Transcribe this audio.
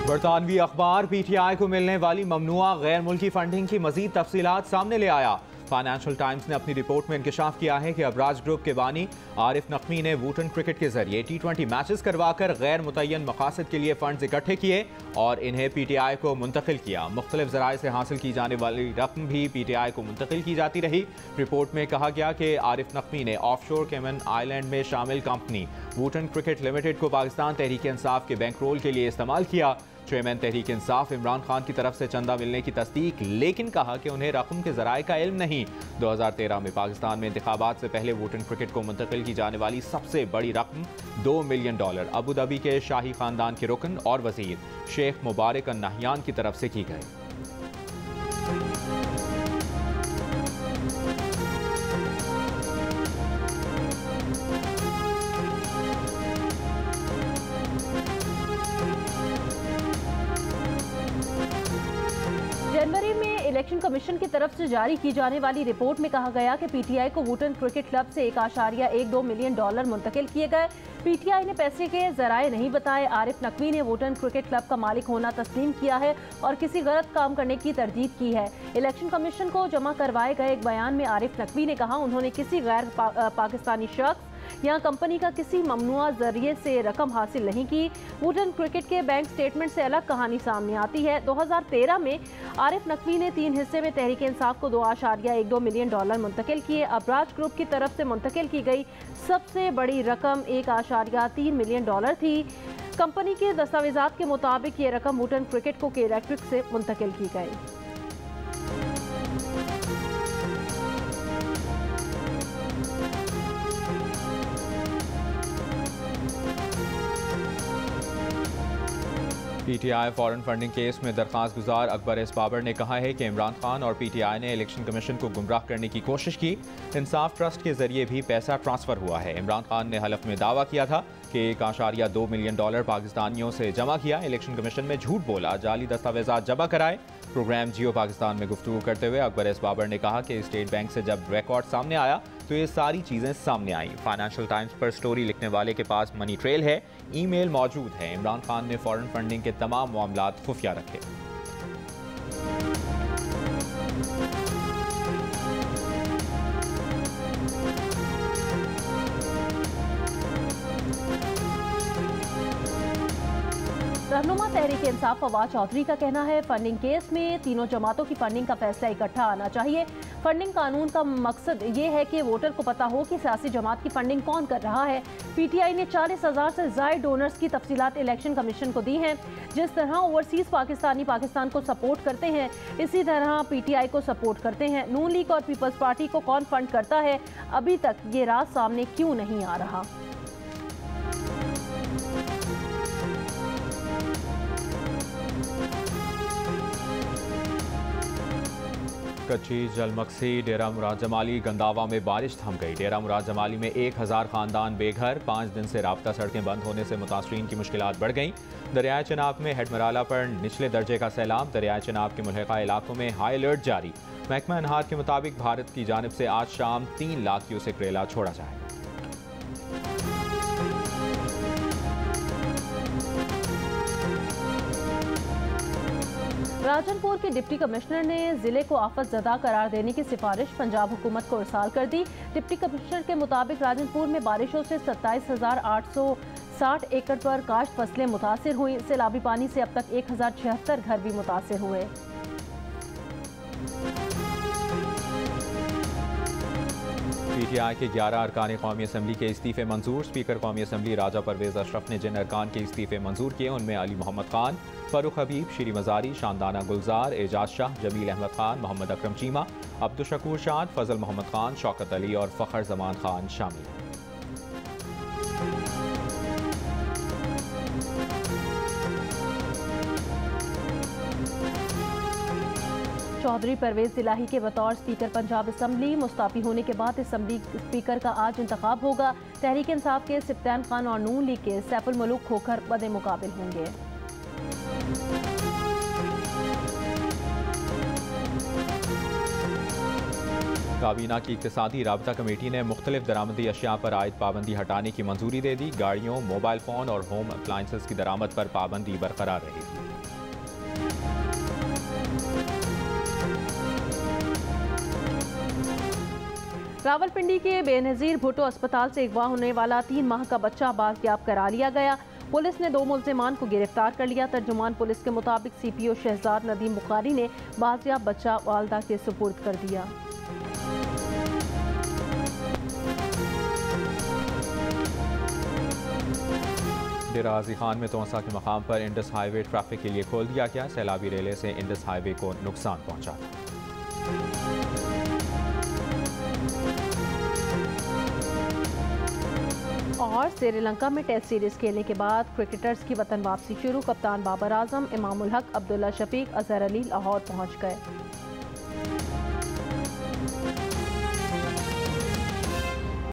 बरतानवी अखबार PTI को मिलने वाली ममनुआ गैर मुल्की फंडिंग की मजीद तफसीलात सामने ले आया। फाइनेंशियल टाइम्स ने अपनी रिपोर्ट में इंकशाफ किया है कि अबराज ग्रुप के बानी आरिफ नकवी ने वुटन क्रिकेट के जरिए T20 मैचेस करवाकर गैर मुतय्यन मकासद के लिए फंड्स इकट्ठे किए और इन्हें PTI को मुंतकिल किया। मुख्तलिफ ज़राए से हासिल की जाने वाली रकम भी PTI को मुंतकिल की जाती रही। रिपोर्ट में कहा गया कि आरिफ नकवी ने ऑफशोर कैमन आइलैंड में शामिल कंपनी वुटन क्रिकेट लिमिटेड को पाकिस्तान तहरीक इंसाफ के बैंक रोल के लिए इस्तेमाल किया। चेयरमैन तहरीक इंसाफ इमरान खान की तरफ से चंदा मिलने की तस्दीक, लेकिन कहा कि उन्हें रकम के ज़राए का इल्म नहीं। 2013 में पाकिस्तान में इंतखाबात से पहले वुटन क्रिकेट को मुंतकिल की जाने वाली सबसे बड़ी रकम $2 मिलियन अबू धाबी के शाही खानदान के रुकन और वजीर शेख मुबारक अन नहयान की तरफ से की गई। जनवरी में इलेक्शन कमीशन की तरफ से जारी की जाने वाली रिपोर्ट में कहा गया कि PTI को वुटन क्रिकेट क्लब से $1.12 मिलियन मुंतकिल किए गए। PTI ने पैसे के जराए नहीं बताए। आरिफ नकवी ने वुटन क्रिकेट क्लब का मालिक होना तस्लीम किया है और किसी गलत काम करने की तरदीद की है। इलेक्शन कमीशन को जमा करवाए गए एक बयान में आरिफ नकवी ने कहा उन्होंने किसी गैर पाकिस्तानी शख्स यहाँ कंपनी का किसी ममनुआ जरिए से रकम हासिल नहीं की। वुटन क्रिकेट के बैंक स्टेटमेंट से अलग कहानी सामने आती है। 2013 में आरिफ नकवी ने 3 हिस्से में तहरीक इंसाफ को $2.12 मिलियन मुंतकिल किए। अबराज ग्रुप की तरफ से मुंतकिल की गई सबसे बड़ी रकम $1.3 मिलियन थी। कंपनी के दस्तावेजात के मुताबिक ये रकम वुटन क्रिकेट को इलेक्ट्रिक से मुंतकिल की गई। PTI फॉरेन फंडिंग केस में दरख्वास्त गुजार अकबर एस बाबर ने कहा है कि इमरान खान और PTI ने इलेक्शन कमीशन को गुमराह करने की कोशिश की। इंसाफ ट्रस्ट के जरिए भी पैसा ट्रांसफर हुआ है। इमरान खान ने हलफ में दावा किया था कि $1.2 मिलियन पाकिस्तानियों से जमा किया। इलेक्शन कमीशन में झूठ बोला, जाली दस्तावेजात जमा कराए। प्रोग्राम जियो पाकिस्तान में गुफ्तगू करते हुए अकबर एस बाबर ने कहा कि स्टेट बैंक से जब रिकॉर्ड सामने आया तो ये सारी चीज़ें सामने आई। फाइनेंशियल टाइम्स पर स्टोरी लिखने वाले के पास मनी ट्रेल है, ईमेल मौजूद है। इमरान खान ने फॉरेन फंडिंग के तमाम मामलात खुफिया रखे। रहनुमा तहरीक इंसाफ फवाद चौधरी का कहना है फंडिंग केस में तीनों जमातों की फंडिंग का फैसला इकट्ठा आना चाहिए। फंडिंग कानून का मकसद ये है कि वोटर को पता हो कि सियासी जमात की फंडिंग कौन कर रहा है। PTI ने 40,000 से ज़ायद डोनर्स की तफसीलात इलेक्शन कमीशन को दी हैं। जिस तरह ओवरसीज़ पाकिस्तानी पाकिस्तान को सपोर्ट करते हैं, इसी तरह PTI को सपोर्ट करते हैं। नून लीग और पीपल्स पार्टी को कौन फंड करता है, अभी तक ये राज सामने क्यों नहीं आ रहा। कच्ची जलमक्सी डेरा मुराद जमाली गंदावा में बारिश थम गई। डेरा मुराद जमाली में 1000 खानदान बेघर। 5 दिन से राब्ता सड़कें बंद होने से मुतासरीन की मुश्किलात बढ़ गईं। दरियाए चिनाब में हेडमराला पर निचले दर्जे का सैलाब। दरियाए चिनाब के मुल्हिका इलाकों में हाई अलर्ट जारी। महकमा अनहार के मुताबिक भारत की जानिब से आज शाम 3 लाख क्यूसेक रेला छोड़ा जाएगा। राजनपुर के डिप्टी कमिश्नर ने जिले को आफत ज़दा करार देने की सिफारिश पंजाब हुकूमत को इरसाल कर दी। डिप्टी कमिश्नर के मुताबिक राजनपुर में बारिशों से 27,860 एकड़ पर काश्त फसलें मुतासिर हुई। सैलाबी पानी से अब तक 1076 घर भी मुतासिर हुए। PTI के 11 अरकान कौमी असम्बली के इस्तीफ़े मंजूर। स्पीकर कौमी असम्बली राजा परवेज़ अशरफ ने जिन अरकान के इस्तीफ़े मंजूर किए उनमें अली मोहम्मद खान, फ़ारूक हबीब, शीरी मज़ारी, शानदाना गुलजार, एजाज शाह, जमील अहमद खान, मोहम्मद अकरम चीमा, अब्दुल शकूर शाद, फजल मोहम्मद खान, शौकत अली और फ़खर जमान खान शामिल हैं। चौधरी परवेज इलाही के बतौर स्पीकर पंजाब असम्बली मुस्ताफी होने के बाद असम्बली स्पीकर का आज इंतखाब होगा। तहरीक इंसाफ के सिप्तान खान और नून लीग के सैफुल मलूक खोखर बदे मुकाबिल होंगे। काबीना की इक़्तिसादी राबता कमेटी ने मुख्तलिफ दरामदी अशिया पर आयद पाबंदी हटाने की मंजूरी दे दी। गाड़ियों, मोबाइल फ़ोन और होम अप्लाइंसेस की दरामद पर पाबंदी बरकरार रहेगी। रावलपिंडी के बेनज़ीर भुट्टो अस्पताल से अगवा होने वाला 3 माह का बच्चा बाज़याब करा लिया गया। पुलिस ने 2 मुल्ज़िमान को गिरफ्तार कर लिया। तर्जुमान पुलिस के मुताबिक CPO शहजाद नदीम बुखारी ने बाज़याब बच्चा वालदा के सुपुर्द कर दिया। डेरा गाजी खान में तोसा के मकाम पर इंडस हाईवे ट्रैफिक के लिए खोल दिया गया। सैलाबी रेले से इंडस हाईवे को नुकसान पहुंचा। और श्रीलंका में टेस्ट सीरीज खेलने के बाद क्रिकेटर्स की वतन वापसी शुरू। कप्तान बाबर आजम, इमामुल हक, अब्दुल्ला शफीक, अजहर अली लाहौर पहुंच गए।